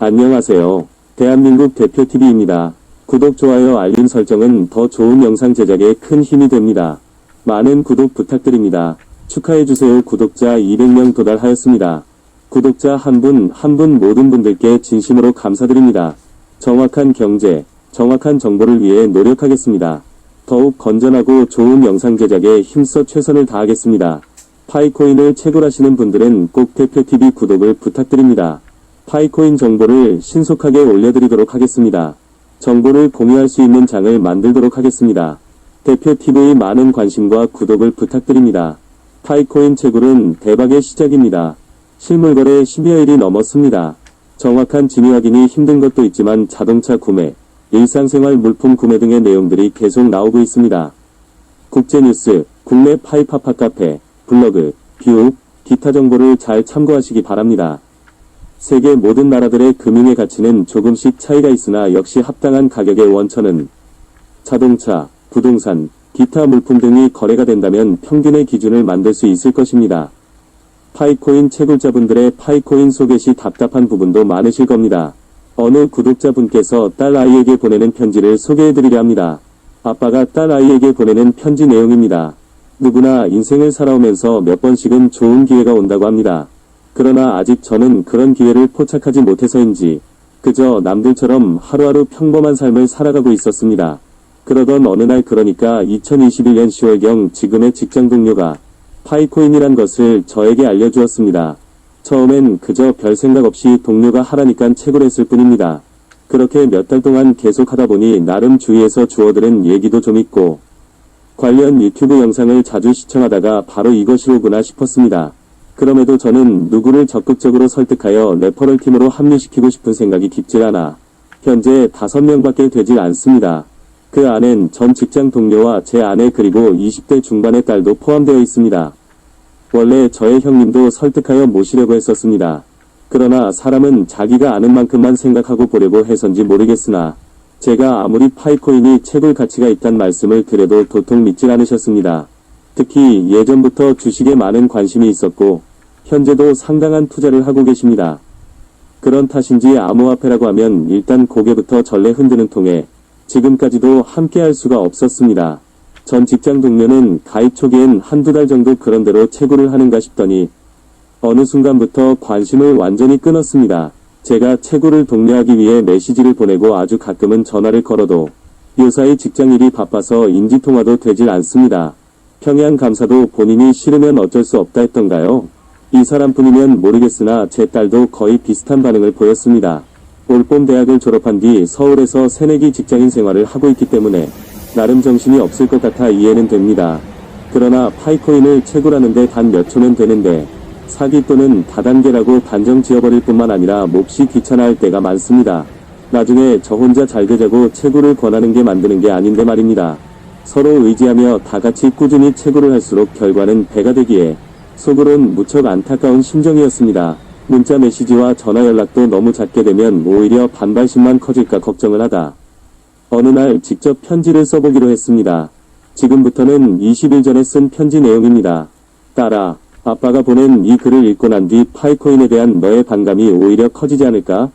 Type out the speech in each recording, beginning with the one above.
안녕하세요. 대한민국 대표TV입니다. 구독, 좋아요, 알림 설정은 더 좋은 영상 제작에 큰 힘이 됩니다. 많은 구독 부탁드립니다. 축하해주세요. 구독자 200명 도달하였습니다. 구독자 한 분 한 분 모든 분들께 진심으로 감사드립니다. 정확한 경제, 정확한 정보를 위해 노력하겠습니다. 더욱 건전하고 좋은 영상 제작에 힘써 최선을 다하겠습니다. 파이코인을 채굴하시는 분들은 꼭 대표TV 구독을 부탁드립니다. 파이코인 정보를 신속하게 올려드리도록 하겠습니다. 정보를 공유할 수 있는 장을 만들도록 하겠습니다. 대표TV의 많은 관심과 구독을 부탁드립니다. 파이코인 채굴은 대박의 시작입니다. 실물거래 10여일이 넘었습니다. 정확한 진위 확인이 힘든 것도 있지만 자동차 구매, 일상생활 물품 구매 등의 내용들이 계속 나오고 있습니다. 국제뉴스, 국내 파이파파 카페, 블로그, 뷰, 기타 정보를 잘 참고하시기 바랍니다. 세계 모든 나라들의 금융의 가치는 조금씩 차이가 있으나 역시 합당한 가격의 원천은 자동차, 부동산, 기타 물품 등이 거래가 된다면 평균의 기준을 만들 수 있을 것입니다. 파이코인 채굴자분들의 파이코인 소개 시 답답한 부분도 많으실 겁니다. 어느 구독자분께서 딸 아이에게 보내는 편지를 소개해드리려 합니다. 아빠가 딸 아이에게 보내는 편지 내용입니다. 누구나 인생을 살아오면서 몇 번씩은 좋은 기회가 온다고 합니다. 그러나 아직 저는 그런 기회를 포착하지 못해서인지 그저 남들처럼 하루하루 평범한 삶을 살아가고 있었습니다. 그러던 어느 날, 그러니까 2021년 10월경 지금의 직장 동료가 파이코인이란 것을 저에게 알려주었습니다. 처음엔 그저 별 생각 없이 동료가 하라니깐 채굴했을 뿐입니다. 그렇게 몇 달 동안 계속하다 보니 나름 주위에서 주워들은 얘기도 좀 있고 관련 유튜브 영상을 자주 시청하다가 바로 이것이로구나 싶었습니다. 그럼에도 저는 누구를 적극적으로 설득하여 레퍼럴 팀으로 합류시키고 싶은 생각이 깊질 않아 현재 5명밖에 되질 않습니다. 그 안엔 전 직장 동료와 제 아내 그리고 20대 중반의 딸도 포함되어 있습니다. 원래 저의 형님도 설득하여 모시려고 했었습니다. 그러나 사람은 자기가 아는 만큼만 생각하고 보려고 해서인지 모르겠으나 제가 아무리 파이코인이 채굴 가치가 있단 말씀을 드려도 도통 믿질 않으셨습니다. 특히 예전부터 주식에 많은 관심이 있었고 현재도 상당한 투자를 하고 계십니다. 그런 탓인지 암호화폐라고 하면 일단 고개부터 절레 흔드는 통에 지금까지도 함께 할 수가 없었습니다. 전 직장 동료는 가입 초기엔 한두 달 정도 그런대로 채굴을 하는가 싶더니 어느 순간부터 관심을 완전히 끊었습니다. 제가 채굴을 독려하기 위해 메시지를 보내고 아주 가끔은 전화를 걸어도 요사이 직장일이 바빠서 인지통화도 되질 않습니다. 평양 감사도 본인이 싫으면 어쩔 수 없다 했던가요? 이 사람뿐이면 모르겠으나 제 딸도 거의 비슷한 반응을 보였습니다. 올봄 대학을 졸업한 뒤 서울에서 새내기 직장인 생활을 하고 있기 때문에 나름 정신이 없을 것 같아 이해는 됩니다. 그러나 파이코인을 채굴하는데 단 몇 초면 되는데 사기 또는 다단계라고 단정 지어버릴 뿐만 아니라 몹시 귀찮아할 때가 많습니다. 나중에 저 혼자 잘 되자고 채굴을 권하는 게 만드는 게 아닌데 말입니다. 서로 의지하며 다같이 꾸준히 채굴을 할수록 결과는 배가 되기에 속으론 무척 안타까운 심정이었습니다. 문자 메시지와 전화 연락도 너무 잦게 되면 오히려 반발심만 커질까 걱정을 하다 어느 날 직접 편지를 써보기로 했습니다. 지금부터는 20일 전에 쓴 편지 내용입니다. 딸아, 아빠가 보낸 이 글을 읽고 난 뒤 파이코인에 대한 너의 반감이 오히려 커지지 않을까?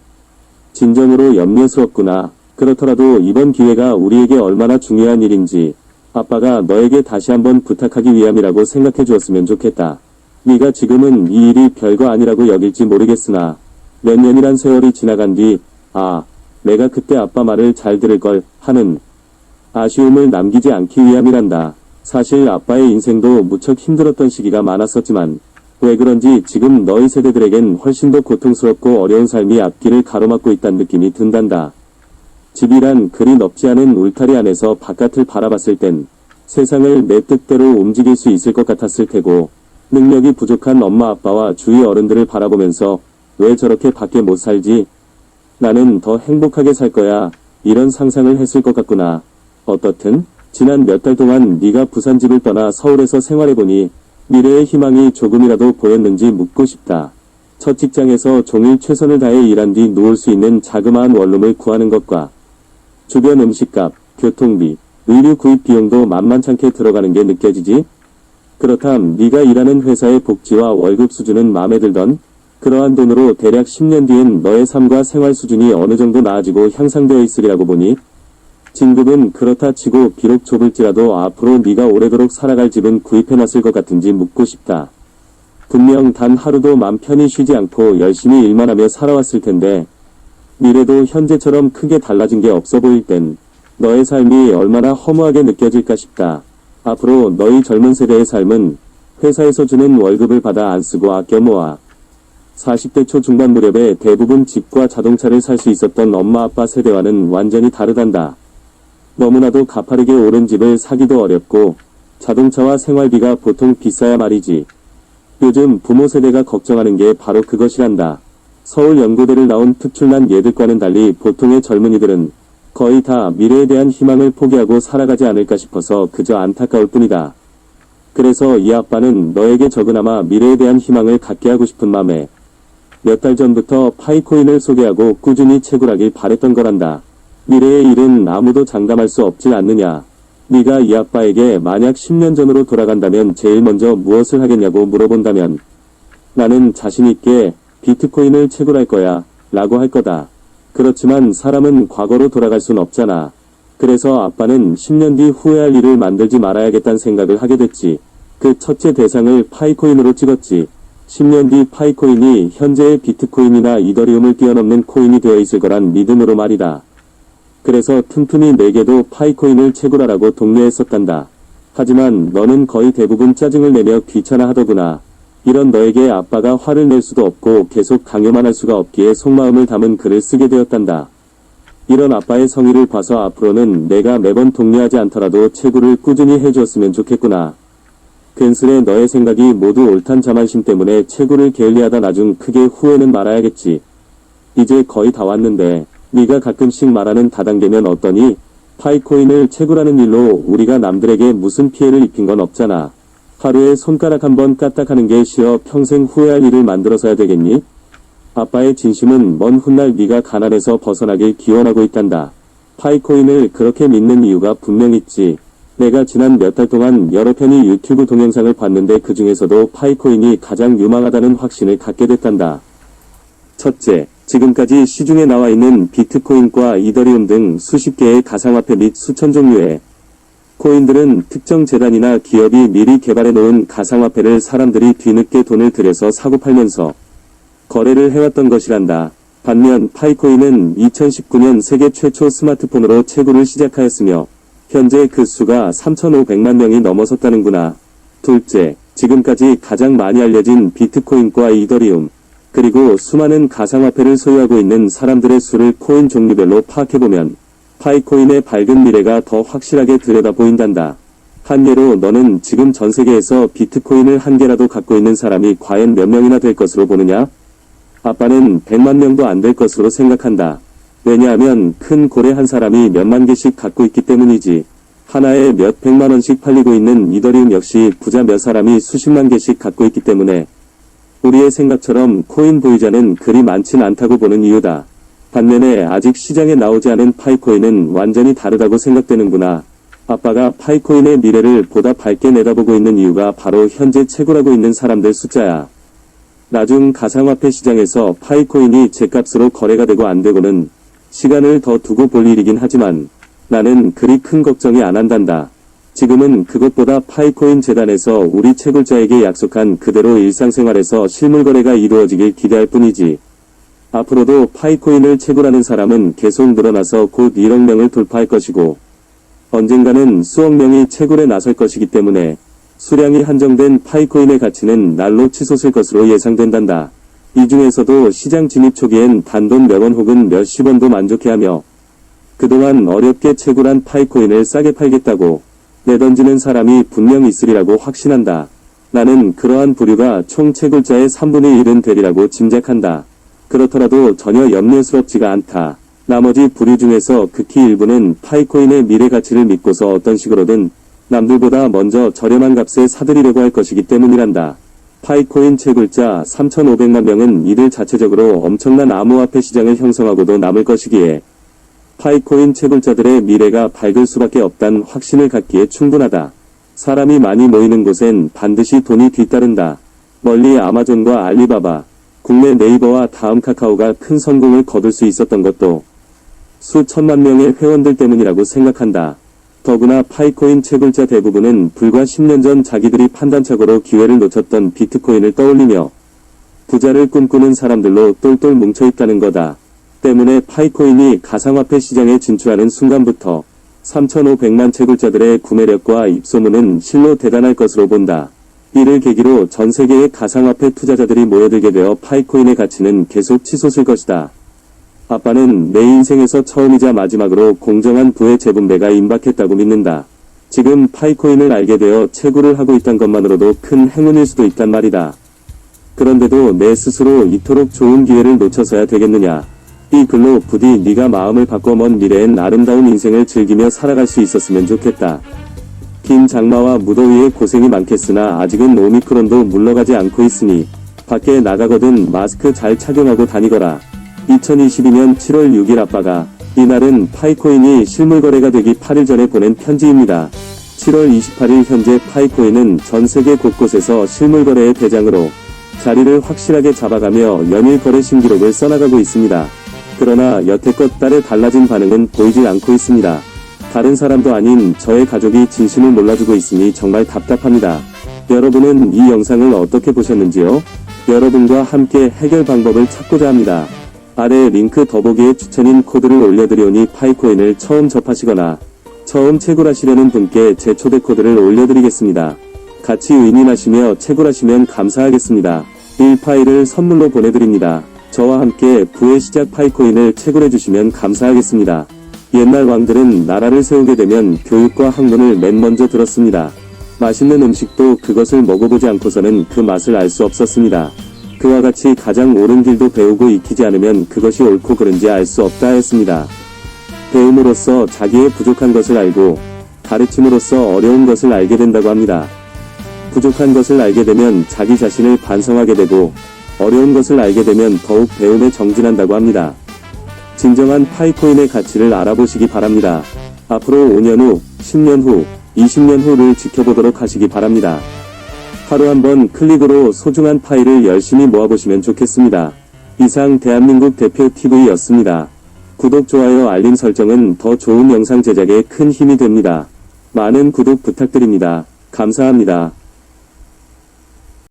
진정으로 염려스럽구나. 그렇더라도 이번 기회가 우리에게 얼마나 중요한 일인지 아빠가 너에게 다시 한번 부탁하기 위함이라고 생각해 주었으면 좋겠다. 네가 지금은 이 일이 별거 아니라고 여길지 모르겠으나 몇 년이란 세월이 지나간 뒤 내가 그때 아빠 말을 잘 들을걸 하는 아쉬움을 남기지 않기 위함이란다. 사실 아빠의 인생도 무척 힘들었던 시기가 많았었지만 왜 그런지 지금 너희 세대들에겐 훨씬 더 고통스럽고 어려운 삶이 앞길을 가로막고 있다는 느낌이 든단다. 집이란 그리 넓지 않은 울타리 안에서 바깥을 바라봤을 땐 세상을 내 뜻대로 움직일 수 있을 것 같았을 테고 능력이 부족한 엄마 아빠와 주위 어른들을 바라보면서 왜 저렇게 밖에 못 살지? 나는 더 행복하게 살 거야. 이런 상상을 했을 것 같구나. 어떻든 지난 몇 달 동안 네가 부산집을 떠나 서울에서 생활해보니 미래의 희망이 조금이라도 보였는지 묻고 싶다. 첫 직장에서 종일 최선을 다해 일한 뒤 누울 수 있는 자그마한 원룸을 구하는 것과 주변 음식값, 교통비, 의류 구입 비용도 만만찮게 들어가는 게 느껴지지? 그렇담 네가 일하는 회사의 복지와 월급 수준은 마음에 들던? 그러한 돈으로 대략 10년 뒤엔 너의 삶과 생활 수준이 어느 정도 나아지고 향상되어 있으리라고 보니 진급은 그렇다 치고 비록 좁을지라도 앞으로 네가 오래도록 살아갈 집은 구입해놨을 것 같은지 묻고 싶다. 분명 단 하루도 맘 편히 쉬지 않고 열심히 일만 하며 살아왔을 텐데 미래도 현재처럼 크게 달라진 게 없어 보일 땐 너의 삶이 얼마나 허무하게 느껴질까 싶다. 앞으로 너희 젊은 세대의 삶은 회사에서 주는 월급을 받아 안 쓰고 아껴 모아 40대 초중반 무렵에 대부분 집과 자동차를 살 수 있었던 엄마 아빠 세대와는 완전히 다르단다. 너무나도 가파르게 오른 집을 사기도 어렵고 자동차와 생활비가 보통 비싸야 말이지. 요즘 부모 세대가 걱정하는 게 바로 그것이란다. 서울 연고대를 나온 특출난 얘들과는 달리 보통의 젊은이들은 거의 다 미래에 대한 희망을 포기하고 살아가지 않을까 싶어서 그저 안타까울 뿐이다. 그래서 이 아빠는 너에게 적으나마 미래에 대한 희망을 갖게 하고 싶은 맘에 몇 달 전부터 파이코인을 소개하고 꾸준히 채굴하길 바랬던 거란다. 미래의 일은 아무도 장담할 수 없지 않느냐. 네가 이 아빠에게 만약 10년 전으로 돌아간다면 제일 먼저 무엇을 하겠냐고 물어본다면 나는 자신있게 비트코인을 채굴할 거야 라고 할 거다. 그렇지만 사람은 과거로 돌아갈 순 없잖아. 그래서 아빠는 10년 뒤 후회할 일을 만들지 말아야겠다는 생각을 하게 됐지. 그 첫째 대상을 파이코인으로 찍었지. 10년 뒤 파이코인이 현재의 비트코인이나 이더리움을 뛰어넘는 코인이 되어 있을 거란 믿음으로 말이다. 그래서 틈틈이 내게도 파이코인을 채굴하라고 독려했었단다. 하지만 너는 거의 대부분 짜증을 내며 귀찮아 하더구나. 이런 너에게 아빠가 화를 낼 수도 없고 계속 강요만 할 수가 없기에 속마음을 담은 글을 쓰게 되었단다. 이런 아빠의 성의를 봐서 앞으로는 내가 매번 독려하지 않더라도 채굴을 꾸준히 해주었으면 좋겠구나. 괜스레 너의 생각이 모두 옳단 자만심 때문에 채굴을 게을리하다 나중 크게 후회는 말아야겠지. 이제 거의 다 왔는데 네가 가끔씩 말하는 다단계면 어떠니? 파이코인을 채굴하는 일로 우리가 남들에게 무슨 피해를 입힌 건 없잖아. 하루에 손가락 한번 까딱하는 게 싫어 평생 후회할 일을 만들어서야 되겠니? 아빠의 진심은 먼 훗날 네가 가난에서 벗어나길 기원하고 있단다. 파이코인을 그렇게 믿는 이유가 분명 있지. 내가 지난 몇 달 동안 여러 편의 유튜브 동영상을 봤는데 그 중에서도 파이코인이 가장 유망하다는 확신을 갖게 됐단다. 첫째, 지금까지 시중에 나와 있는 비트코인과 이더리움 등 수십 개의 가상화폐 및 수천 종류의 코인들은 특정 재단이나 기업이 미리 개발해 놓은 가상화폐를 사람들이 뒤늦게 돈을 들여서 사고 팔면서 거래를 해왔던 것이란다. 반면 파이코인은 2019년 세계 최초 스마트폰으로 채굴을 시작하였으며 현재 그 수가 3,500만 명이 넘어섰다는구나. 둘째, 지금까지 가장 많이 알려진 비트코인과 이더리움, 그리고 수많은 가상화폐를 소유하고 있는 사람들의 수를 코인 종류별로 파악해보면 파이코인의 밝은 미래가 더 확실하게 들여다 보인단다. 한 예로 너는 지금 전 세계에서 비트코인을 한 개라도 갖고 있는 사람이 과연 몇 명이나 될 것으로 보느냐? 아빠는 100만 명도 안 될 것으로 생각한다. 왜냐하면 큰 고래 한 사람이 몇만 개씩 갖고 있기 때문이지. 하나에 몇 백만 원씩 팔리고 있는 이더리움 역시 부자 몇 사람이 수십만 개씩 갖고 있기 때문에 우리의 생각처럼 코인 보유자는 그리 많진 않다고 보는 이유다. 반면에 아직 시장에 나오지 않은 파이코인은 완전히 다르다고 생각되는구나. 아빠가 파이코인의 미래를 보다 밝게 내다보고 있는 이유가 바로 현재 채굴하고 있는 사람들 숫자야. 나중 가상화폐 시장에서 파이코인이 제값으로 거래가 되고 안 되고는 시간을 더 두고 볼 일이긴 하지만 나는 그리 큰 걱정이 안 한단다. 지금은 그것보다 파이코인 재단에서 우리 채굴자에게 약속한 그대로 일상생활에서 실물 거래가 이루어지길 기대할 뿐이지. 앞으로도 파이코인을 채굴하는 사람은 계속 늘어나서 곧 1억 명을 돌파할 것이고 언젠가는 수억 명이 채굴에 나설 것이기 때문에 수량이 한정된 파이코인의 가치는 날로 치솟을 것으로 예상된단다. 이 중에서도 시장 진입 초기엔 단돈 몇 원 혹은 몇십 원도 만족해하며 그동안 어렵게 채굴한 파이코인을 싸게 팔겠다고 내던지는 사람이 분명 있으리라고 확신한다. 나는 그러한 부류가 총 채굴자의 3분의 1은 되리라고 짐작한다. 그렇더라도 전혀 염려스럽지가 않다. 나머지 부류 중에서 극히 일부는 파이코인의 미래 가치를 믿고서 어떤 식으로든 남들보다 먼저 저렴한 값에 사들이려고 할 것이기 때문이란다. 파이코인 채굴자 3,500만 명은 이들 자체적으로 엄청난 암호화폐 시장을 형성하고도 남을 것이기에 파이코인 채굴자들의 미래가 밝을 수밖에 없단 확신을 갖기에 충분하다. 사람이 많이 모이는 곳엔 반드시 돈이 뒤따른다. 멀리 아마존과 알리바바, 국내 네이버와 다음 카카오가 큰 성공을 거둘 수 있었던 것도 수천만 명의 회원들 때문이라고 생각한다. 더구나 파이코인 채굴자 대부분은 불과 10년 전 자기들이 판단착오로 기회를 놓쳤던 비트코인을 떠올리며 부자를 꿈꾸는 사람들로 똘똘 뭉쳐있다는 거다. 때문에 파이코인이 가상화폐 시장에 진출하는 순간부터 3,500만 채굴자들의 구매력과 입소문은 실로 대단할 것으로 본다. 이를 계기로 전 세계의 가상화폐 투자자들이 모여들게 되어 파이코인의 가치는 계속 치솟을 것이다. 아빠는 내 인생에서 처음이자 마지막으로 공정한 부의 재분배가 임박했다고 믿는다. 지금 파이코인을 알게 되어 채굴을 하고 있다는 것만으로도 큰 행운일 수도 있단 말이다. 그런데도 내 스스로 이토록 좋은 기회를 놓쳐서야 되겠느냐. 이 글로 부디 네가 마음을 바꿔 먼 미래엔 아름다운 인생을 즐기며 살아갈 수 있었으면 좋겠다. 긴 장마와 무더위에 고생이 많겠으나 아직은 오미크론도 물러가지 않고 있으니 밖에 나가거든 마스크 잘 착용하고 다니거라. 2022년 7월 6일 아빠가 이날은 파이코인이 실물거래가 되기 8일 전에 보낸 편지입니다. 7월 28일 현재 파이코인은 전 세계 곳곳에서 실물거래의 대장으로 자리를 확실하게 잡아가며 연일 거래 신기록을 써나가고 있습니다. 그러나 여태껏 딸의 달라진 반응은 보이지 않고 있습니다. 다른 사람도 아닌 저의 가족이 진심을 몰라주고 있으니 정말 답답합니다. 여러분은 이 영상을 어떻게 보셨는지요? 여러분과 함께 해결 방법을 찾고자 합니다. 아래 링크 더보기에 추천인 코드를 올려드리오니 파이코인을 처음 접하시거나 처음 채굴하시려는 분께 제 초대 코드를 올려드리겠습니다. 같이 의논하시며 채굴하시면 감사하겠습니다. 1파일을 선물로 보내드립니다. 저와 함께 부의 시작 파이코인을 채굴해주시면 감사하겠습니다. 옛날 왕들은 나라를 세우게 되면 교육과 학문을 맨 먼저 들었습니다. 맛있는 음식도 그것을 먹어보지 않고서는 그 맛을 알 수 없었습니다. 그와 같이 가장 옳은 길도 배우고 익히지 않으면 그것이 옳고 그른지 알 수 없다 했습니다. 배움으로써 자기의 부족한 것을 알고 가르침으로써 어려운 것을 알게 된다고 합니다. 부족한 것을 알게 되면 자기 자신을 반성하게 되고 어려운 것을 알게 되면 더욱 배움에 정진한다고 합니다. 진정한 파이코인의 가치를 알아보시기 바랍니다. 앞으로 5년 후, 10년 후, 20년 후를 지켜보도록 하시기 바랍니다. 하루 한번 클릭으로 소중한 파일을 열심히 모아보시면 좋겠습니다. 이상 대한민국 대표 TV였습니다. 구독, 좋아요, 알림 설정은 더 좋은 영상 제작에 큰 힘이 됩니다. 많은 구독 부탁드립니다. 감사합니다.